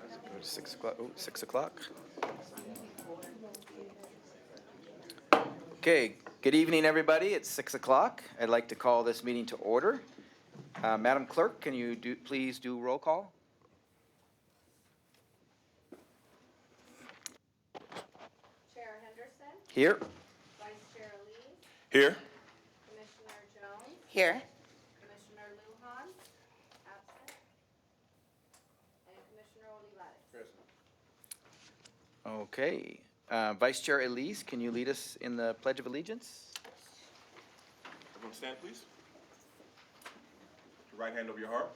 Go to 6 o'clock. Oh, 6 o'clock. Okay, good evening, everybody. It's 6 o'clock. I'd like to call this meeting to order. Madam Clerk, can you please do roll call? Chair Henderson, Here. Vice Chair Elise, Here. Commissioner Jones, Here. Commissioner Lujan, absent, and Commissioner Olivares. Okay. Vice Chair Elise, can you lead us in the Pledge of Allegiance? Everyone stand, please. Put your right hand over your heart.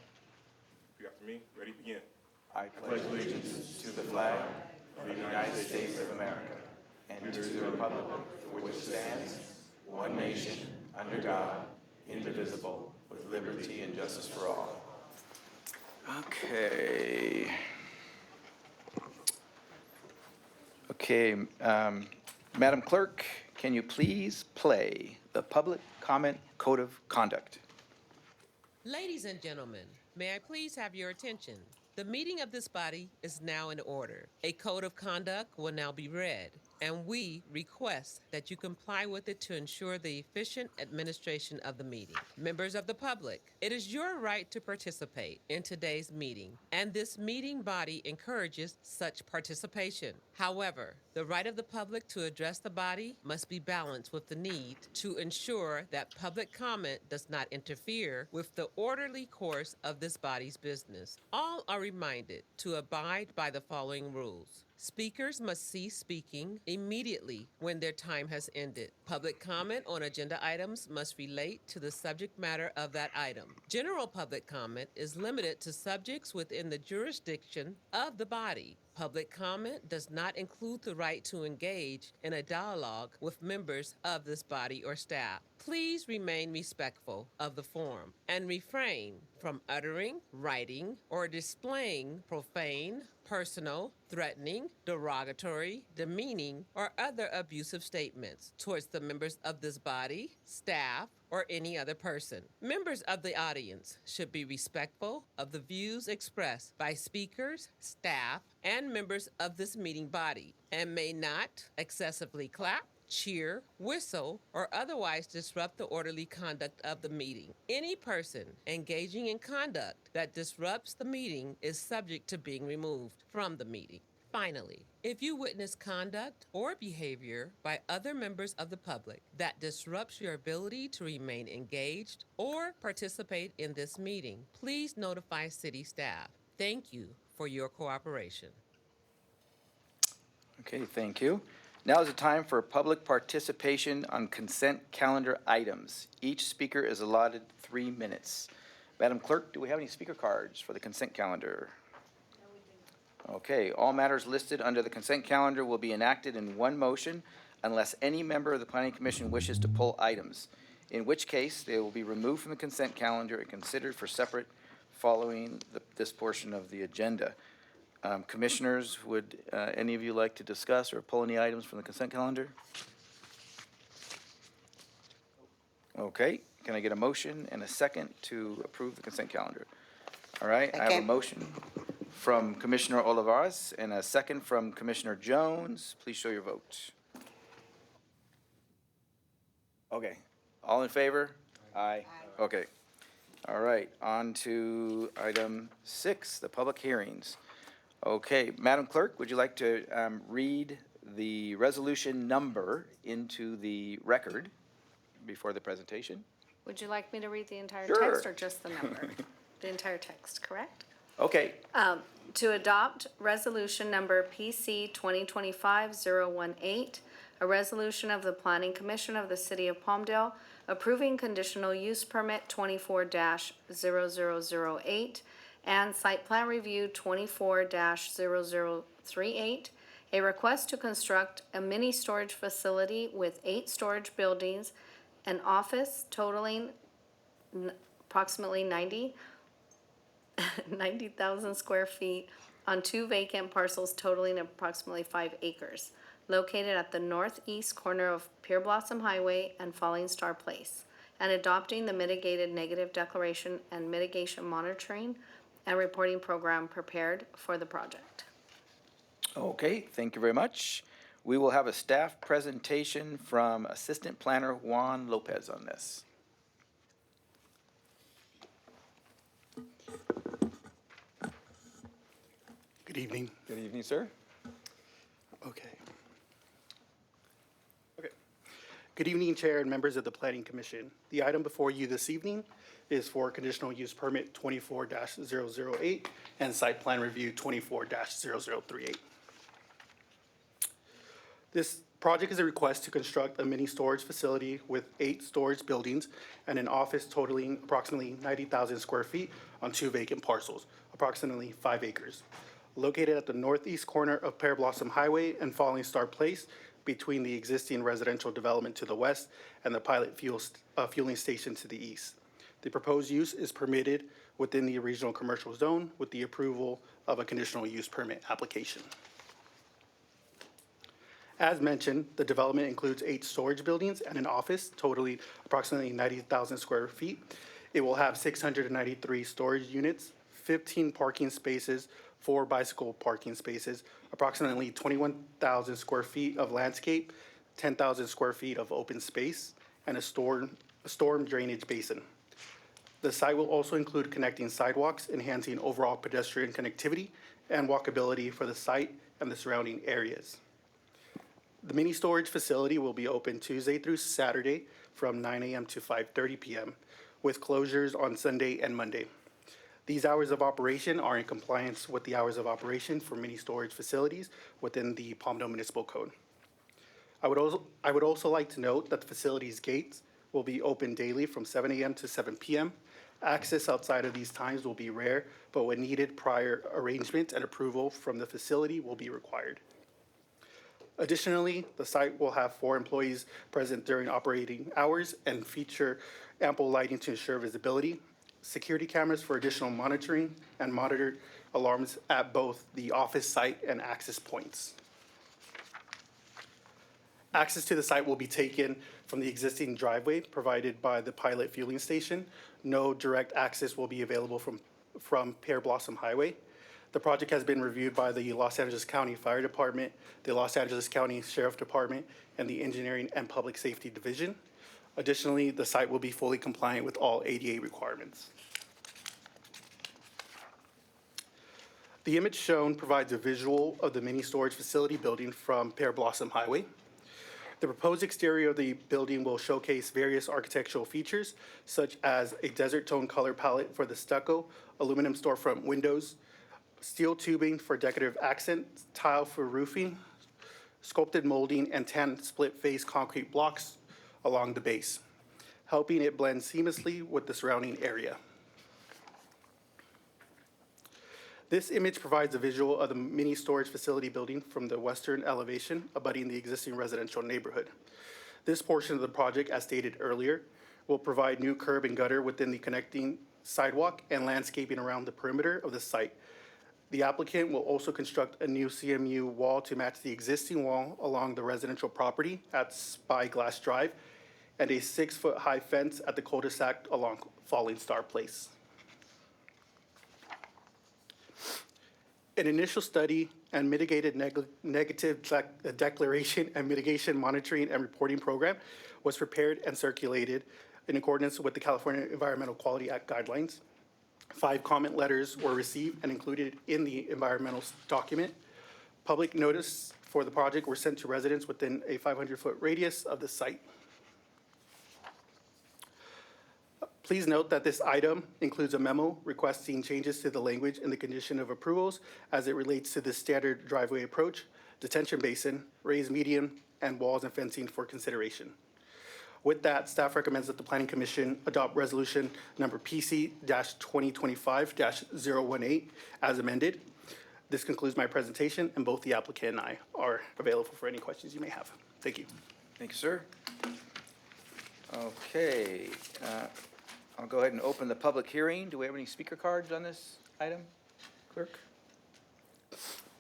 Repeat after me. Ready, begin. I pledge allegiance to the flag of the United States of America and to the republic for which it stands, one nation, under God, indivisible, with liberty and justice for all. Okay. Okay, Madam Clerk, can you please play the Public Comment Code of Conduct? Ladies and gentlemen, may I please have your attention? The meeting of this body is now in order. A code of conduct will now be read, and we request that you comply with it to ensure the efficient administration of the meeting. Members of the public, it is your right to participate in today's meeting, and this meeting body encourages such participation. However, the right of the public to address the body must be balanced with the need to ensure that public comment does not interfere with the orderly course of this body's business. All are reminded to abide by the following rules. Speakers must cease speaking immediately when their time has ended. Public comment on agenda items must relate to the subject matter of that item. General public comment is limited to subjects within the jurisdiction of the body. Public comment does not include the right to engage in a dialogue with members of this body or staff. Please remain respectful of the forum and refrain from uttering, writing, or displaying profane, personal, threatening, derogatory, demeaning, or other abusive statements towards the members of this body, staff, or any other person. Members of the audience should be respectful of the views expressed by speakers, staff, and members of this meeting body, and may not excessively clap, cheer, whistle, or otherwise disrupt the orderly conduct of the meeting. Any person engaging in conduct that disrupts the meeting is subject to being removed from the meeting. Finally, if you witness conduct or behavior by other members of the public that disrupts your ability to remain engaged or participate in this meeting, please notify city staff. Thank you for your cooperation. Okay, thank you. Now is the time for public participation on consent calendar items. Each speaker is allotted 3 minutes. Madam Clerk, do we have any speaker cards for the consent calendar? No, we do not. Okay, all matters listed under the consent calendar will be enacted in one motion unless any member of the Planning Commission wishes to pull items, in which case they will be removed from the consent calendar and considered for separate following this portion of the agenda. Commissioners, would any of you like to discuss or pull any items from the consent calendar? Okay, can I get a motion and a second to approve the consent calendar? All right, I have a Second. motion from Commissioner Olivares and a second from Commissioner Jones. Please show your vote. Okay, all in favor? Aye. Okay. All right, on to item 6, the public hearings. Okay, Madam Clerk, would you like to read the resolution number into the record before the presentation? Would you like me to read the entire Sure. text or just the number? The entire text, correct? Okay, To adopt resolution number PC 2025-018, a resolution of the Planning Commission of the City of Palmdale approving conditional use permit 24-0008 and site plan review 24-0038, a request to construct a mini storage facility with 8 storage buildings, an office totaling approximately 90,000 square feet on 2 vacant parcels totaling approximately 5 acres, located at the northeast corner of Pure Blossom Highway and Falling Star Place, and adopting the mitigated negative declaration and mitigation monitoring and reporting program prepared for the project. Okay, thank you very much. We will have a staff presentation from Assistant Planner Juan Lopez on this. Good evening. Good evening, sir. Okay. Good evening, Chair and members of the Planning Commission. The item before you this evening is for conditional use permit 24-008 and site plan review 24-0038. This project is a request to construct a mini storage facility with 8 storage buildings and an office totaling approximately 90,000 square feet on 2 vacant parcels, approximately 5 acres, located at the northeast corner of Pear Blossom Highway and Falling Star Place, between the existing residential development to the west and the pilot fueling station to the east. The proposed use is permitted within the regional commercial zone with the approval of a conditional use permit application. As mentioned, the development includes 8 storage buildings and an office totaling approximately 90,000 square feet. It will have 693 storage units, 15 parking spaces, 4 bicycle parking spaces, approximately 21,000 square feet of landscape, 10,000 square feet of open space, and a storm drainage basin. The site will also include connecting sidewalks, enhancing overall pedestrian connectivity and walkability for the site and the surrounding areas. The mini storage facility will be open Tuesday through Saturday from 9 a.m. to 5:30 p.m., with closures on Sunday and Monday. These hours of operation are in compliance with the hours of operation for mini storage facilities within the Palmdale Municipal Code. I would also like to note that the facility's gates will be open daily from 7 a.m. to 7 p.m. Access outside of these times will be rare, but when needed, prior arrangement and approval from the facility will be required. Additionally, the site will have 4 employees present during operating hours and feature ample lighting to ensure visibility, security cameras for additional monitoring, and monitored alarms at both the office site and access points. Access to the site will be taken from the existing driveway provided by the pilot fueling station. No direct access will be available from Pear Blossom Highway. The project has been reviewed by the Los Angeles County Fire Department, the Los Angeles County Sheriff Department, and the Engineering and Public Safety Division. Additionally, the site will be fully compliant with all ADA requirements. The image shown provides a visual of the mini storage facility building from Pear Blossom Highway. The proposed exterior of the building will showcase various architectural features, such as a desert tone color palette for the stucco, aluminum storefront windows, steel tubing for decorative accents, tile for roofing, sculpted molding, and tan split-face concrete blocks along the base, helping it blend seamlessly with the surrounding area. This image provides a visual of the mini storage facility building from the western elevation abutting the existing residential neighborhood. This portion of the project, as stated earlier, will provide new curb and gutter within the connecting sidewalk and landscaping around the perimeter of the site. The applicant will also construct a new CMU wall to match the existing wall along the residential property at Spyglass Drive and a 6-foot-high fence at the cul-de-sac along Falling Star Place. An initial study and mitigated negative declaration and mitigation monitoring and reporting program was prepared and circulated in accordance with the California Environmental Quality Act guidelines. 5 comment letters were received and included in the environmental document. Public notice for the project were sent to residents within a 500-foot radius of the site. Please note that this item includes a memo requesting changes to the language in the condition of approvals as it relates to the standard driveway approach, detention basin, raised median, and walls and fencing for consideration. With that, staff recommends that the Planning Commission adopt resolution number PC-2025-018 as amended. This concludes my presentation, and both the applicant and I are available for any questions you may have. Thank you. Thank you, sir. Okay, I'll go ahead and open the public hearing. Do we have any speaker cards on this item, clerk?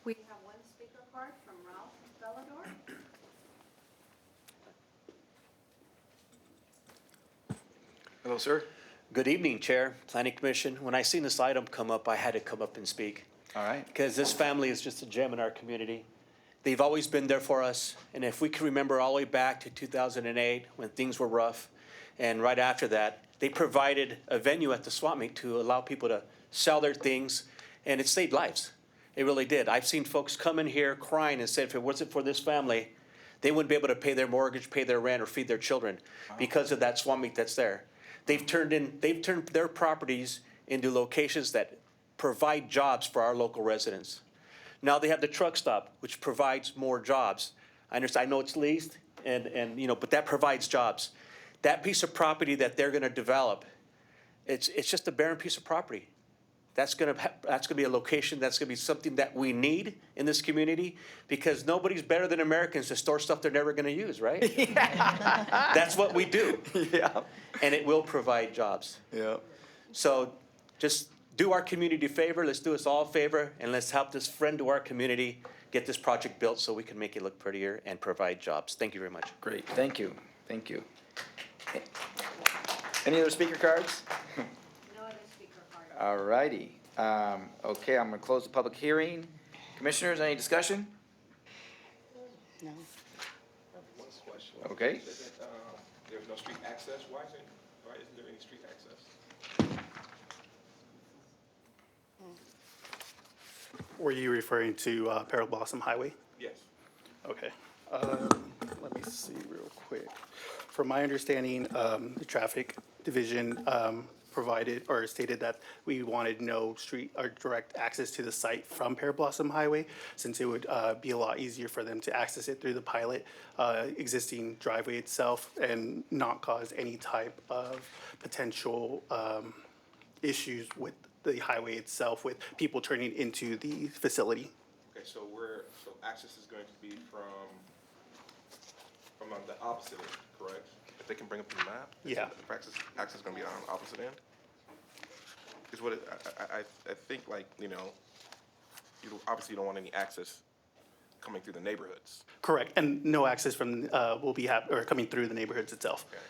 We have one speaker card from Ralph Bellador. Hello, sir. Good evening, Chair, Planning Commission. When I seen this item come up, I had to come up and speak All right. because this family is just a gem in our community. They've always been there for us, and if we can remember all the way back to 2008 when things were rough, and right after that, they provided a venue at the swap meet to allow people to sell their things, and it saved lives. It really did. I've seen folks come in here crying and said if it wasn't for this family, they wouldn't be able to pay their mortgage, pay their rent, or feed their children because of that swap meet that's there. They've turned their properties into locations that provide jobs for our local residents. Now they have the truck stop, which provides more jobs. I understand, I know it's leased and but that provides jobs. That piece of property that they're gonna develop, it's just a barren piece of property. That's gonna be a location, that's gonna be something that we need in this community because nobody's better than Americans to store stuff they're never gonna use, right? That's what we do. Yeah. And it will provide jobs. Yeah. So just do our community a favor, let's do us all a favor, and let's help this friend to our community get this project built so we can make it look prettier and provide jobs. Thank you very much. Great, thank you, thank you. Any other speaker cards? No other speaker card. All righty. Okay, I'm gonna close the public hearing. Commissioners, any discussion? No. One question. Okay. You said that, there's no street access. Why isn't there any street access? Were you referring to Pearl Blossom Highway? Yes. Okay. Let me see real quick. From my understanding, the traffic division provided or stated that we wanted no street or direct access to the site from Pear Blossom Highway, since it would be a lot easier for them to access it through the pilot existing driveway itself and not cause any type of potential issues with the highway itself, with people turning into the facility. Okay, so access is going to be from the opposite end, correct? If they can bring up the map? Yeah. The access is gonna be on the opposite end? Is what I think, like, you obviously don't want any access coming through the neighborhoods. Correct, and no access from will be coming through the neighborhoods itself. Okay.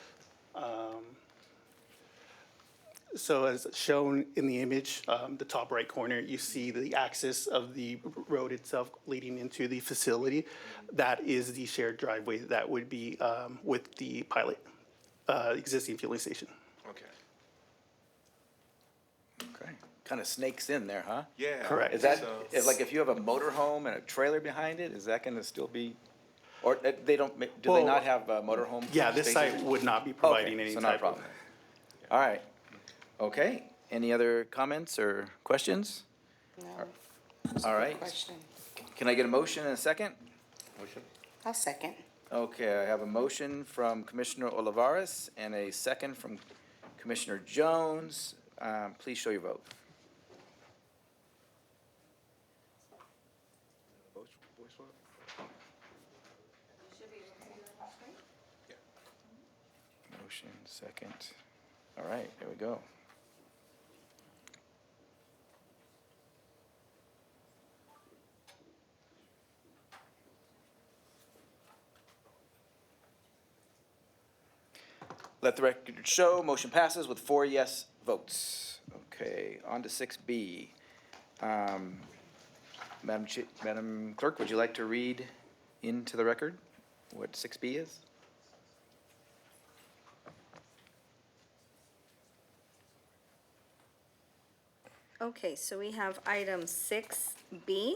So as shown in the image, the top right corner, you see the axis of the road itself leading into the facility. That is the shared driveway that would be with the pilot existing fueling station. Okay. Okay. Kind of snakes in there, huh? Yeah. Correct. Is that, So- like if you have a motorhome and a trailer behind it, is that gonna still be, or they don't, do they Well, not have motorhome? Yeah, this spaces? site would not be Okay, providing any so not a type of. problem. All right. Okay, any other comments or questions? No. All right. Question. Can I get a motion and a second? I'll second. Okay, I have a motion from Commissioner Olivares and a second from Commissioner Jones. Please show your vote. Voice vote? Motion, second. All right, there we go. Let the record show, motion passes with 4 yes votes. Okay, on to 6B. Madam Clerk, would you like to read into the record what 6B is? Okay, so we have item 6B,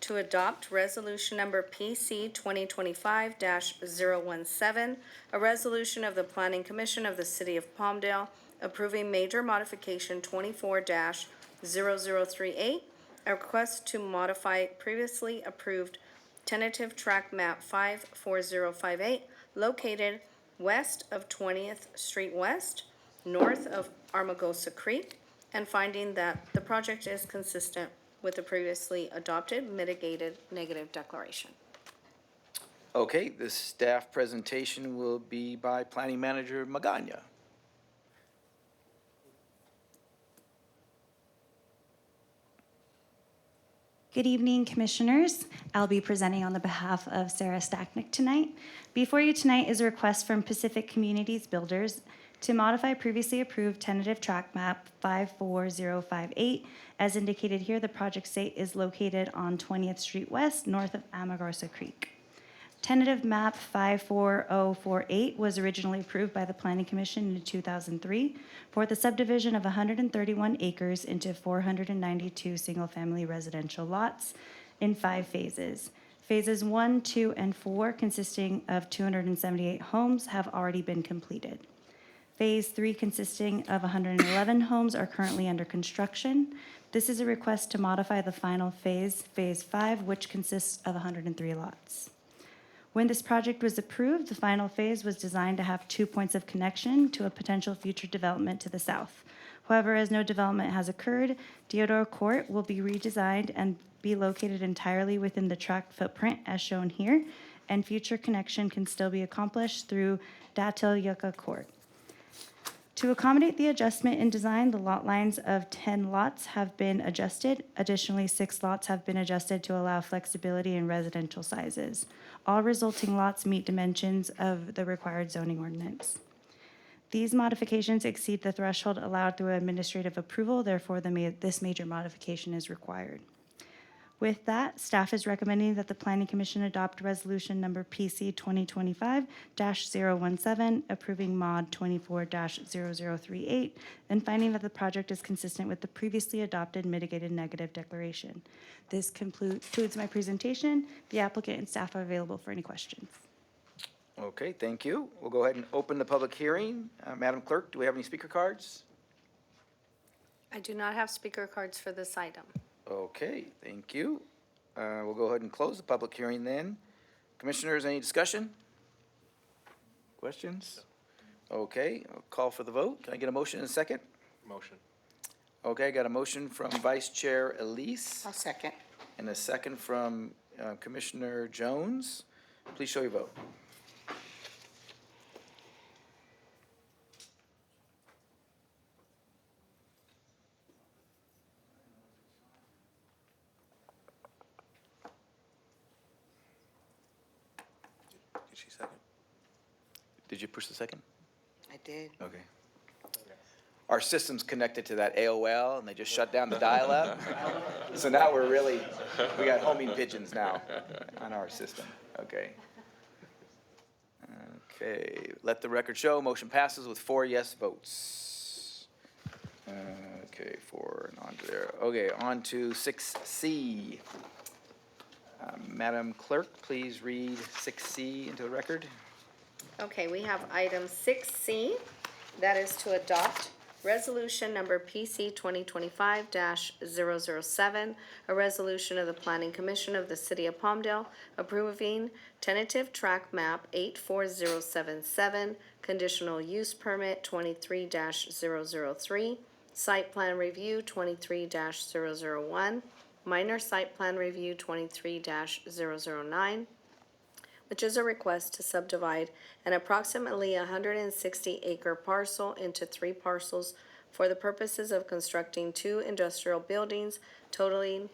to adopt resolution number PC 2025-017, a resolution of the Planning Commission of the City of Palmdale approving major modification 24-0038, a request to modify previously approved tentative track map 54058 located west of 20th Street West, north of Armagosa Creek, and finding that the project is consistent with the previously adopted mitigated negative declaration. Okay, the staff presentation will be by Planning Manager Magana. Good evening, Commissioners. I'll be presenting on the behalf of Sarah Stacknick tonight. Before you tonight is a request from Pacific Communities Builders To modify previously approved tentative track map 54058, as indicated here, the project site is located on 20th Street West, north of Amargosa Creek. Tentative map 54048 was originally approved by the Planning Commission in 2003 for the subdivision of 131 acres into 492 single-family residential lots in 5 phases. Phases 1, 2, and 4, consisting of 278 homes, have already been completed. Phase 3, consisting of 111 homes, are currently under construction. This is a request to modify the final phase, Phase 5, which consists of 103 lots. When this project was approved, the final phase was designed to have 2 points of connection to a potential future development to the south. However, as no development has occurred, Deodoro Court will be redesigned and be located entirely within the tract footprint as shown here, and future connection can still be accomplished through Datil Yucca Court. To accommodate the adjustment in design, the lot lines of 10 lots have been adjusted. Additionally, 6 lots have been adjusted to allow flexibility in residential sizes. All resulting lots meet dimensions of the required zoning ordinance. These modifications exceed the threshold allowed through administrative approval, therefore this major modification is required. With that, staff is recommending that the Planning Commission adopt resolution number PC 2025-017, approving mod 24-0038, and finding that the project is consistent with the previously adopted mitigated negative declaration. This concludes my presentation. The applicant and staff are available for any questions. Okay, thank you. We'll go ahead and open the public hearing. Madam Clerk, do we have any speaker cards? I do not have speaker cards for this item. Okay, thank you. We'll go ahead and close the public hearing then. Commissioners, any discussion? Questions? Okay, I'll call for the vote. Can I get a motion in a second? Motion. Okay, got a motion from Vice Chair Elise I'll second. and a second from Commissioner Jones. Please show your vote. Did she second? Did you push the second? I did. Okay. Our system's connected to that AOL, and they just shut down the dial-up. So now we got homing pigeons now on our system. Okay. Okay, let the record show, motion passes with 4 yes votes. Okay, 4 and on to there. Okay, on to 6C. Madam Clerk, please read 6C into the record. Okay, we have item 6C, that is to adopt resolution number PC 2025-007, a resolution of the Planning Commission of the City of Palmdale approving tentative track map 84077, conditional use permit 23-003, site plan review 23-001, minor site plan review 23-009, which is a request to subdivide an approximately 160-acre parcel into 3 parcels for the purposes of constructing 2 industrial buildings totaling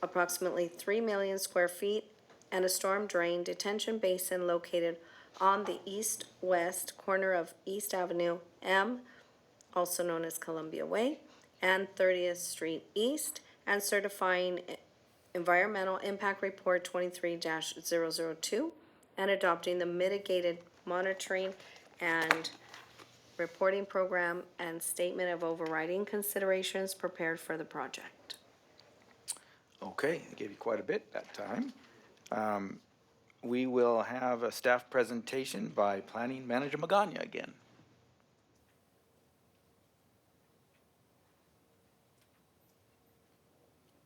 approximately 3 million square feet and a storm drain detention basin located on the east-west corner of East Avenue M, also known as Columbia Way, and 30th Street East, and certifying Environmental Impact Report 23-002, and adopting the mitigated monitoring and reporting program and statement of overriding considerations prepared for the project. Okay, I gave you quite a bit that time. We will have a staff presentation by Planning Manager Magana again.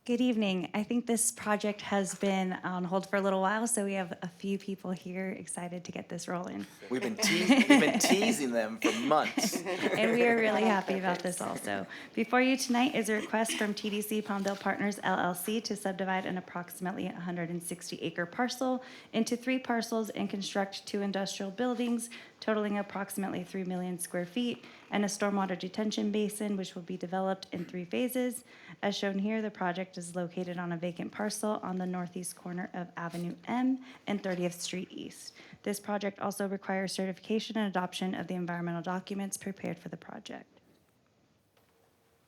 Good evening. I think this project has been on hold for a little while, so we have a few people here excited to get this rolling. We've been teasing them for months. And we are really happy about this also. Before you tonight is a request from TDC Palmdale Partners LLC to subdivide an approximately 160-acre parcel into 3 parcels and construct 2 industrial buildings totaling approximately 3 million square feet, and a stormwater detention basin, which will be developed in 3 phases. As shown here, the project is located on a vacant parcel on the northeast corner of Avenue M and 30th Street East. This project also requires certification and adoption of the environmental documents prepared for the project.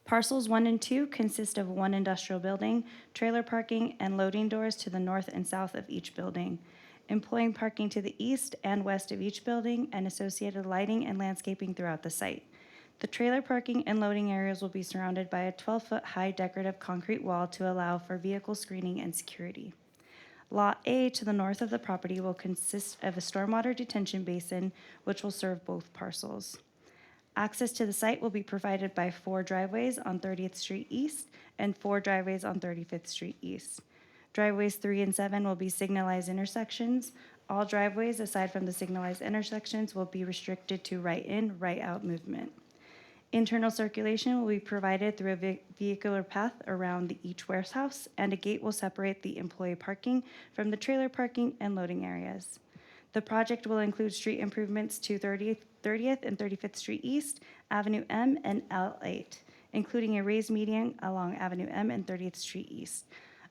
Parcels 1 and 2 consist of 1 industrial building, trailer parking, and loading doors to the north and south of each building, employing parking to the east and west of each building, and associated lighting and landscaping throughout the site. The trailer parking and loading areas will be surrounded by a 12-foot high decorative concrete wall to allow for vehicle screening and security. Lot A to the north of the property will consist of a stormwater detention basin, which will serve both parcels. Access to the site will be provided by 4 driveways on 30th Street East and 4 driveways on 35th Street East. Driveways 3 and 7 will be signalized intersections. All driveways, aside from the signalized intersections, will be restricted to right-in, right-out movement. Internal circulation will be provided through a vehicular path around each warehouse, and a gate will separate the employee parking from the trailer parking and loading areas. The project will include street improvements to 30th and 35th Street East, Avenue M, and L8, including a raised median along Avenue M and 30th Street East.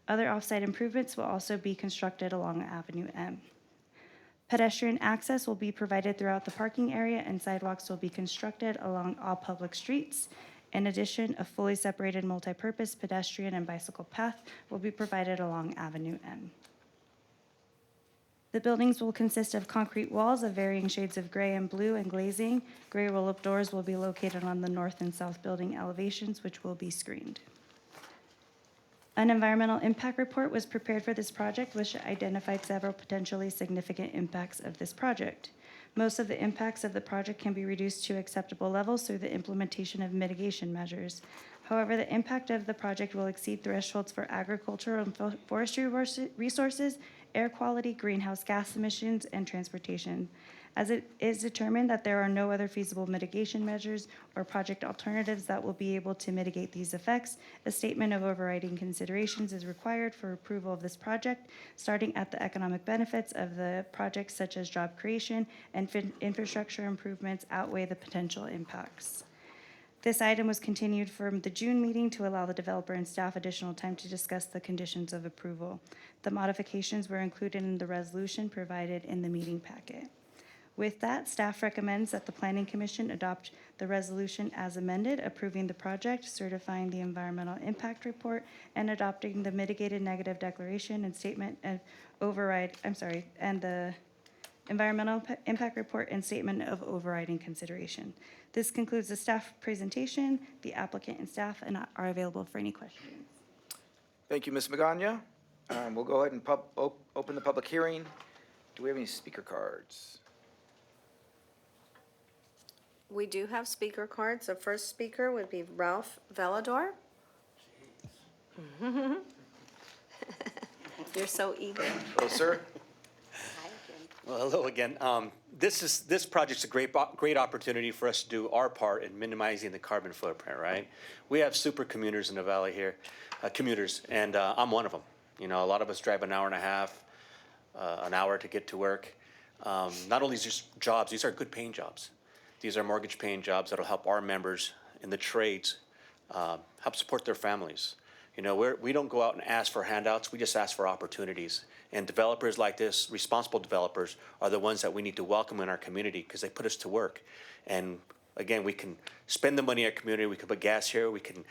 Other off-site improvements will also be constructed along Avenue M. Pedestrian access will be provided throughout the parking area, and sidewalks will be constructed along all public streets. In addition, a fully separated multi-purpose pedestrian and bicycle path will be provided along Avenue M. The buildings will consist of concrete walls of varying shades of gray and blue and glazing. Gray roll-up doors will be located on the north and south building elevations, which will be screened. An environmental impact report was prepared for this project, which identified several potentially significant impacts of this project. Most of the impacts of the project can be reduced to acceptable levels through the implementation of mitigation measures. However, the impact of the project will exceed thresholds for agricultural and forestry resources, air quality, greenhouse gas emissions, and transportation. As it is determined that there are no other feasible mitigation measures or project alternatives that will be able to mitigate these effects, a statement of overriding considerations is required for approval of this project, starting at the economic benefits of the project, such as job creation and infrastructure improvements outweigh the potential impacts. This item was continued from the June meeting to allow the developer and staff additional time to discuss the conditions of approval. The modifications were included in the resolution provided in the meeting packet. With that, staff recommends that the Planning Commission adopt the resolution as amended, approving the project, certifying the environmental impact report, and adopting the mitigated negative declaration and statement of and the environmental impact report and statement of overriding consideration. This concludes the staff presentation. The applicant and staff are available for any questions. Thank you, Ms. Magana. We'll go ahead and open the public hearing. Do we have any speaker cards? We do have speaker cards. The first speaker would be Ralph Velador. You're so eager. Hello, sir. Well, hello again. This project's a great opportunity for us to do our part in minimizing the carbon footprint, right? We have super commuters in the valley here, and I'm one of them. You know, a lot of us drive an hour and a half, an hour to get to work. Not only just jobs, these are good paying jobs. These are mortgage paying jobs that'll help our members in the trades help support their families. You know, we don't go out and ask for handouts, we just ask for opportunities. And developers like this, responsible developers, are the ones that we need to welcome in our community because they put us to work. And again, we can spend the money in our community, we can put gas here, we can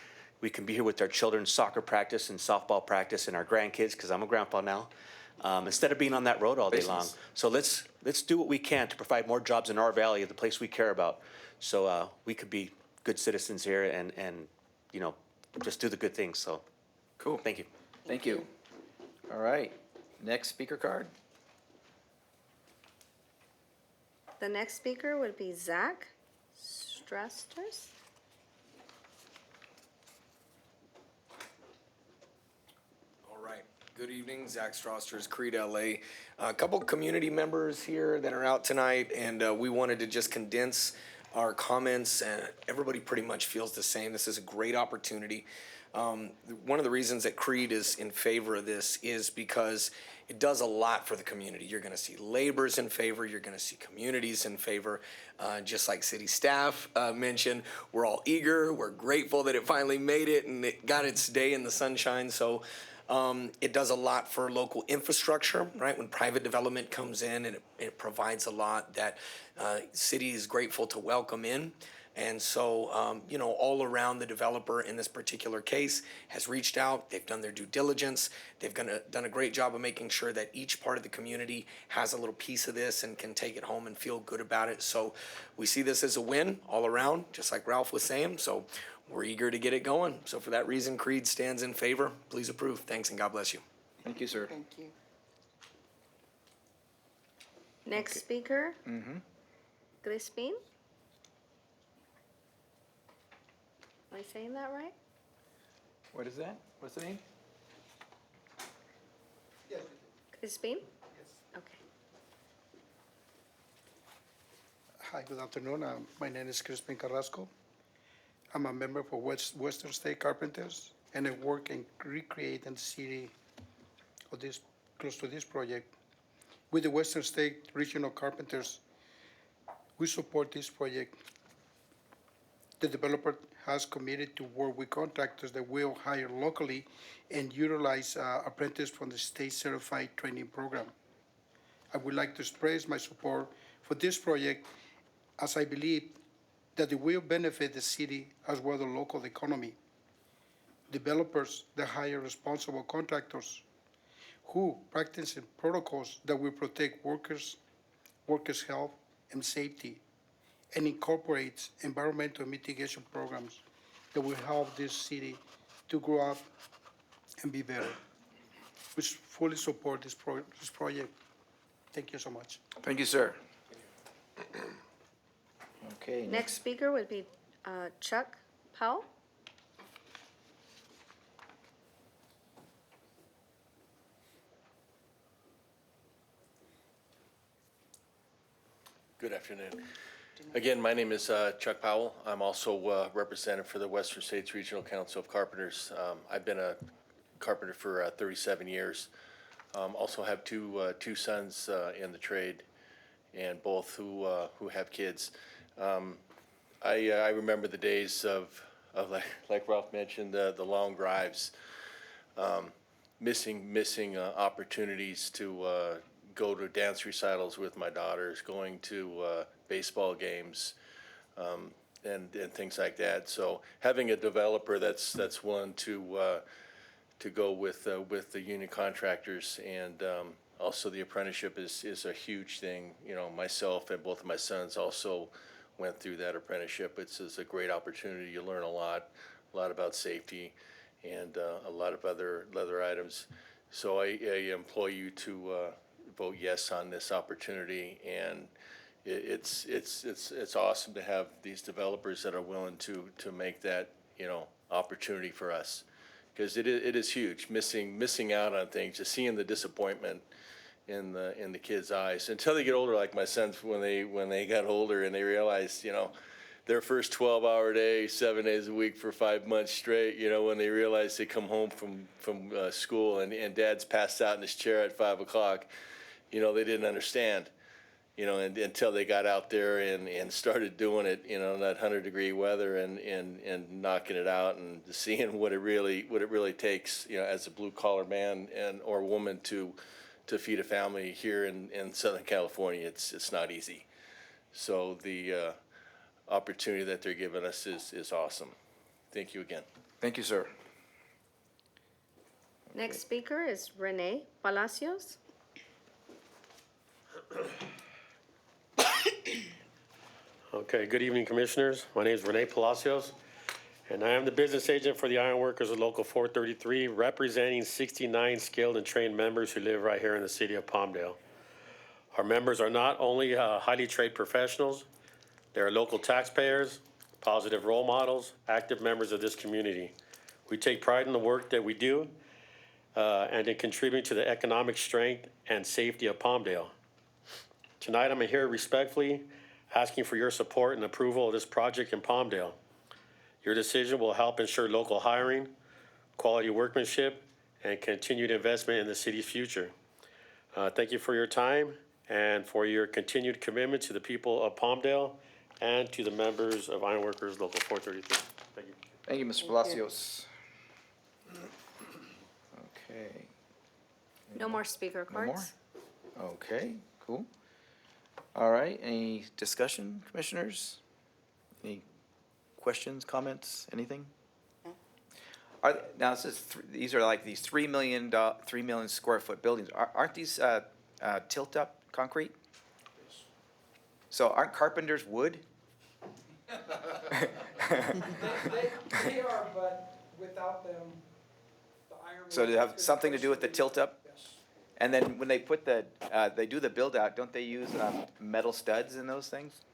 be here with our children's soccer practice and softball practice and our grandkids, because I'm a grandpa now, instead of being on that road all day long. So let's do what we can to provide more jobs in our valley, the place we care about, so we could be good citizens here and you know, just do the good things. So Cool. thank you. Thank you. All right. Next speaker card. The next speaker would be Zach Strasters. All right. Good evening, Zach Strasters, Creed LA. A couple community members here that are out tonight, and we wanted to just condense our comments, and everybody pretty much feels the same. This is a great opportunity. One of the reasons that Creed is in favor of this is because it does a lot for the community. You're going to see laborers in favor. You're going to see communities in favor. Just like city staff mentioned, we're all eager. We're grateful that it finally made it and it got its day in the sunshine. So it does a lot for local infrastructure, right? When private development comes in and it provides a lot that city is grateful to welcome in. And so, all around the developer in this particular case has reached out. They've done their due diligence. They've done a great job of making sure that each part of the community has a little piece of this and can take it home and feel good about it. So we see this as a win all around, just like Ralph was saying. So we're eager to get it going. So for that reason, Creed stands in favor. Please approve. Thanks and God bless you. Thank you, sir. Thank you. Next speaker. Crispin? Am I saying that right? What is that? What's the name? Crispin? Yes. Okay. Hi, good afternoon. My name is Crispin Carrasco. I'm a member for Western State Carpenters, and I work and recreate in the city of this, close to this project. With the Western State Regional Carpenters, we support this project. The developer has committed to work with contractors that will hire locally and utilize apprentices from the state certified training program. I would like to express my support for this project as I believe that it will benefit the city as well as the local economy. Developers that hire responsible contractors who practice protocols that will protect workers' health and safety, and incorporates environmental mitigation programs that will help this city to grow up and be better. We fully support this project. Thank you so much. Thank you, sir. Okay, Next speaker would be Chuck Powell. Good afternoon. Again, my name is Chuck Powell. I'm also representative for the Western States Regional Council of Carpenters. I've been a carpenter for 37 years. Also have two sons in the trade, and both who have kids. I remember the days of like Ralph mentioned, the long drives, missing opportunities to go to dance recitals with my daughters, going to baseball games, and things like that. So having a developer that's willing to go with the union contractors and also the apprenticeship is a huge thing. Myself and both of my sons also went through that apprenticeship. It's a great opportunity. You learn a lot about safety and a lot of other items. So I implore you to vote yes on this opportunity, and it's awesome to have these developers that are willing to make that opportunity for us, because it is huge, missing out on things, just seeing the disappointment in the kids' eyes until they get older, like my sons when they got older and they realized their first 12-hour day, 7 days a week for 5 months straight, when they realize they come home from school and dad's passed out in his chair at 5 o'clock, they didn't understand, and until they got out there and started doing it, in that 100-degree weather and knocking it out and seeing what it really takes, as a blue-collar man or woman to feed a family here in Southern California. It's not easy. So the opportunity that they're giving us is awesome. Thank you again. Thank you, sir. Next speaker is Renee Palacios. Okay, good evening, Commissioners. My name is Rene Palacios, and I am the business agent for the Iron Workers of Local 433, representing 69 skilled and trained members who live right here in the city of Palmdale. Our members are not only highly trained professionals, they are local taxpayers, positive role models, active members of this community. We take pride in the work that we do and in contributing to the economic strength and safety of Palmdale. Tonight, I'm here respectfully asking for your support and approval of this project in Palmdale. Your decision will help ensure local hiring, quality workmanship, and continued investment in the city's future. Thank you for your time and for your continued commitment to the people of Palmdale and to the members of Ironworkers Local 433. Thank you. Thank you, Mr. Palacios. Okay. No more speaker No more? cards? Okay, cool. All right, any discussion, commissioners? Any questions, comments, anything? Now, this is, these are like these 3 million square foot buildings. Aren't these tilt-up concrete? So aren't carpenters wood? They are, but without them, the iron. So they have something to do with the tilt-up? Yes. And then when they put they do the build-out, don't they use metal studs in those things?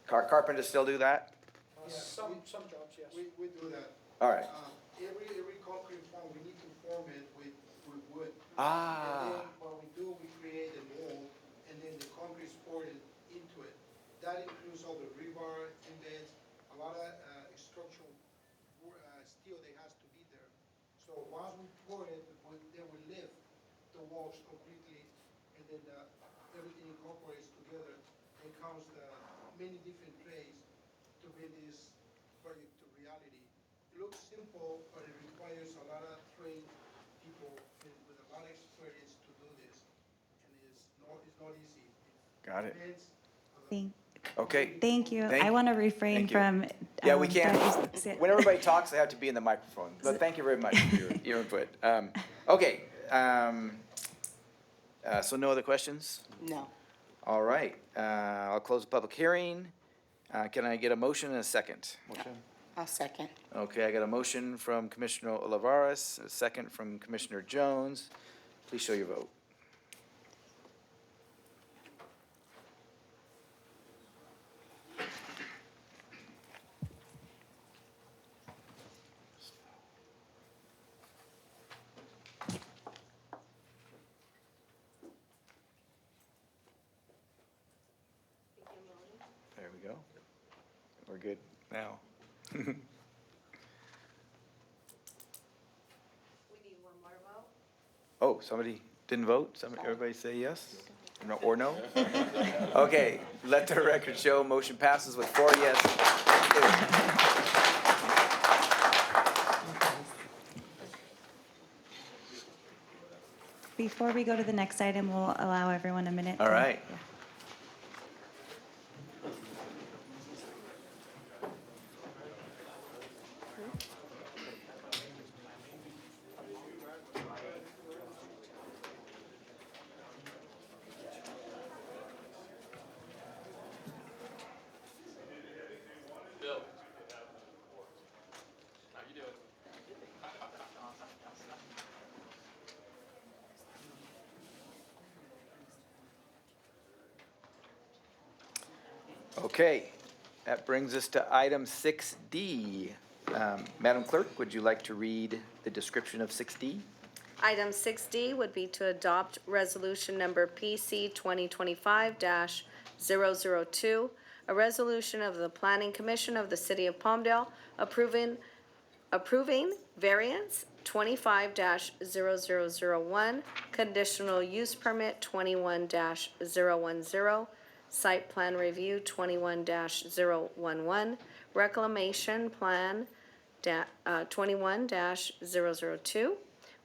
Carpenters still do that? Some jobs, yes. We do that. All right. Every concrete form, we need to form it with wood. Ah. And then what we do, we create a mold, and then the concrete is poured into it. That includes all the rebar, embeds, a lot of structural steel that has to be there. So once we pour it, then we lift the walls completely, and then everything incorporates together. It comes many different trays to bring this project to reality. It looks simple, but it requires a lot of trained people with a lot of experience to do this, and it's not easy. Got it. Thank, Okay. thank you. Thank- I want to refrain thank you. from. Yeah, we can't, Debbie's- when everybody talks, they have to be in the microphone. But thank you very much for your input. Okay, so no other questions? No. All right, I'll close the public hearing. Can I get a motion and a second? I'll second. Okay, I got a motion from Commissioner Olivares, a second from Commissioner Jones. Please show your vote. There we go. We're good now. We need one more vote? Oh, somebody didn't vote? Everybody say yes? Or no? Okay, let the record show, motion passes with 4 yes. Before we go to the next item, we'll allow everyone a minute. All right. Yeah. Okay, that brings us to item 6D. Madam Clerk, would you like to read the description of 6D? Item 6D would be to adopt resolution number PC 2025-002, a resolution of the Planning Commission of the City of Palmdale approving variance 25-0001, conditional use permit 21-010, site plan review 21-011, reclamation plan 21-002,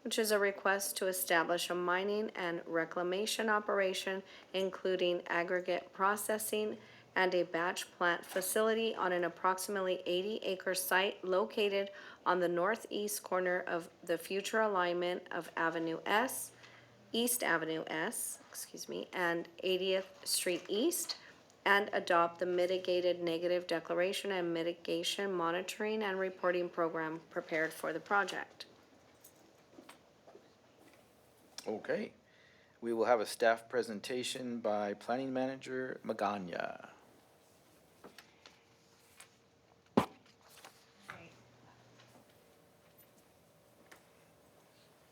which is a request to establish a mining and reclamation operation, including aggregate processing and a batch plant facility on an approximately 80-acre site located on the northeast corner of the future alignment of East Avenue S, and 80th Street East, and adopt the mitigated negative declaration and mitigation monitoring and reporting program prepared for the project. Okay, we will have a staff presentation by Planning Manager Magana.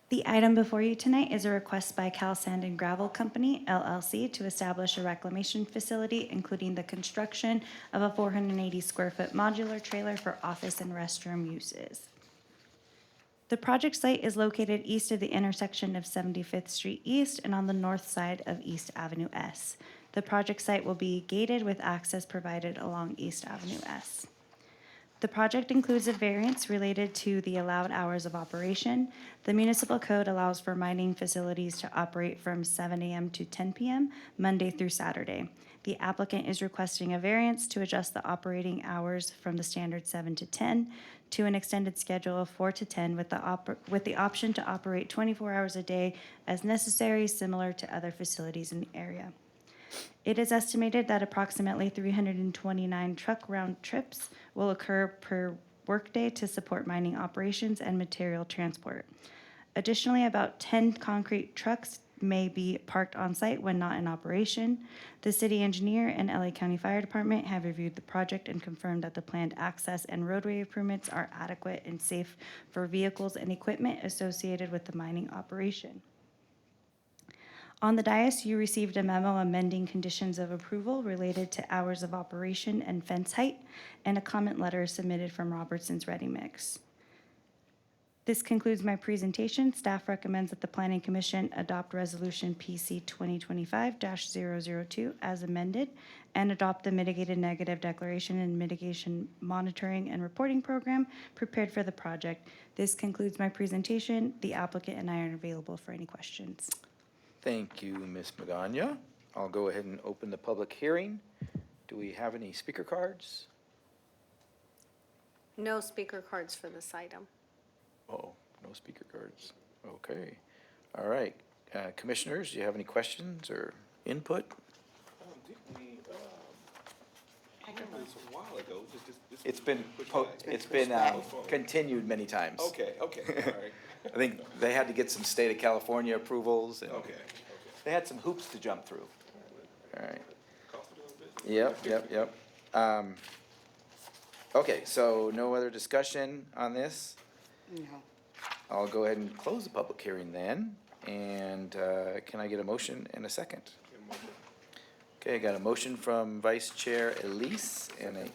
The item before you tonight is a request by Cal Sand and Gravel Company, LLC, to establish a reclamation facility, including the construction of a 480 square foot modular trailer for office and restroom uses. The project site is located east of the intersection of 75th Street East and on the north side of East Avenue S. The project site will be gated with access provided along East Avenue S. The project includes a variance related to the allowed hours of operation. The municipal code allows for mining facilities to operate from 7 a.m. to 10 p.m., Monday through Saturday. The applicant is requesting a variance to adjust the operating hours from the standard 7 to 10 to an extended schedule of 4 to 10 with the option to operate 24 hours a day as necessary, similar to other facilities in the area. It is estimated that approximately 329 truck round trips will occur per workday to support mining operations and material transport. Additionally, about 10 concrete trucks may be parked on site when not in operation. The city engineer and LA County Fire Department have reviewed the project and confirmed that the planned access and roadway improvements are adequate and safe for vehicles and equipment associated with the mining operation. On the dais, you received a memo amending conditions of approval related to hours of operation and fence height, and a comment letter submitted from Robertson's Ready Mix. This concludes my presentation. Staff recommends that the Planning Commission adopt Resolution PC 2025-002 as amended and adopt the Mitigated Negative Declaration and Mitigation Monitoring and Reporting Program prepared for the project. This concludes my presentation. The applicant and I are available for any questions. Thank you, Ms. Magana. I'll go ahead and open the public hearing. Do we have any speaker cards? No speaker cards for this item. Oh, no speaker cards. Okay. All right. Commissioners, do you have any questions or input? I remember this a while ago. It's been, continued many times. Okay, all right. I think they had to get some state of California approvals, and Okay. they had some hoops to jump through. All right. Cost of doing business? Yep. Okay, so no other discussion on this? No. I'll go ahead and close the public hearing then, and can I get a motion and a second? Okay, I got a motion from Vice Chair Elise and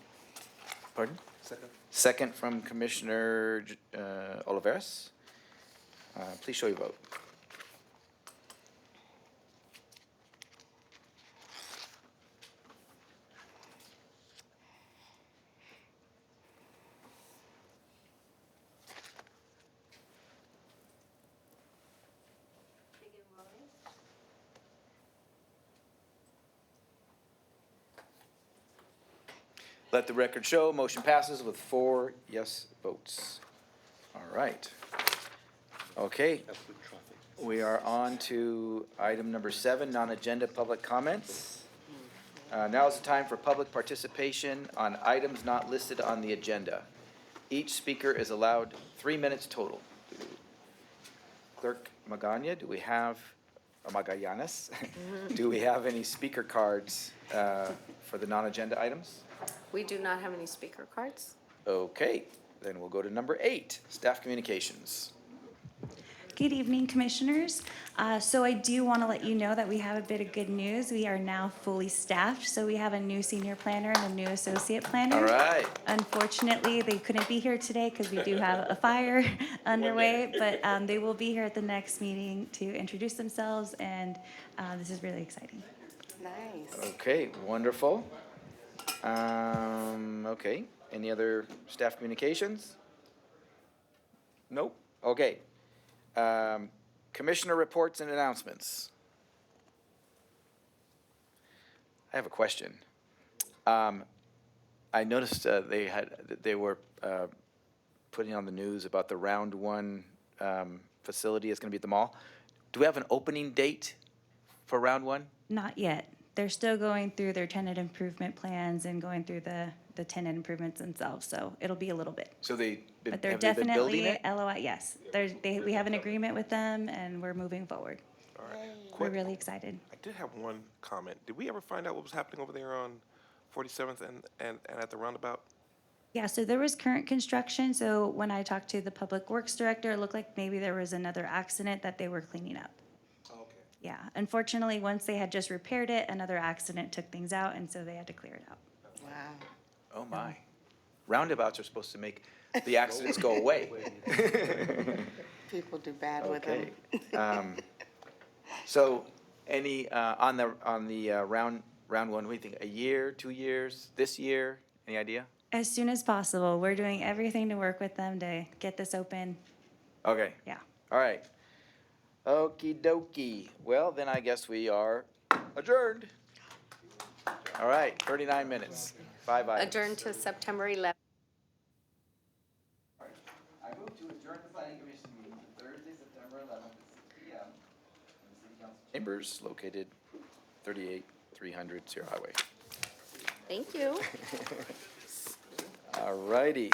pardon? Second. Second from Commissioner Oliveras. Please show your vote. Let the record show, motion passes with 4 yes votes. All right. Okay. We are on to item number 7, non-agenda public comments. Now is the time for public participation on items not listed on the agenda. Each speaker is allowed 3 minutes total. Clerk Magana, do we have, or Magallanes, do we have any speaker cards for the non-agenda items? We do not have any speaker cards. Okay, then we'll go to number 8, staff communications. Good evening, Commissioners. So I do want to let you know that we have a bit of good news. We are now fully staffed, so we have a new senior planner and a new associate planner. All right. Unfortunately, they couldn't be here today because we do have a fire underway, but they will be here at the next meeting to introduce themselves, and this is really exciting. Nice. Okay, wonderful. Okay, any other staff communications? Nope, okay. Commissioner reports and announcements. I have a question. I noticed they were putting on the news about the Round 1 facility is going to be at the mall. Do we have an opening date for Round 1? Not yet. They're still going through their tenant improvement plans and going through the tenant improvements themselves, so it'll be a little bit. So But they're have they been building definitely it? LOI, yes. We have an agreement with them, and we're moving forward. All right. We're really excited. I did have one comment. Did we ever find out what was happening over there on 47th and at the roundabout? Yeah, so there was current construction, so when I talked to the Public Works Director, it looked like maybe there was another accident that they were cleaning up. Okay. Yeah, unfortunately, once they had just repaired it, another accident took things out, and so they had to clear it out. Wow. Oh, my. roundabouts are supposed to make the accidents go away. People do bad with them. Okay. So, any, on the round one, what do you think, a year, 2 years, this year, any idea? As soon as possible. We're doing everything to work with them to get this open. Okay. Yeah. All right. Okey dokey. Well, then I guess we are adjourned. All right, 39 minutes, 5 items. Adjourn to September 11th. I move to adjourn the planning commission meeting Thursday, September 11th at 6 p.m. in the city council chambers located 38300 Sierra Highway. Thank you. All righty.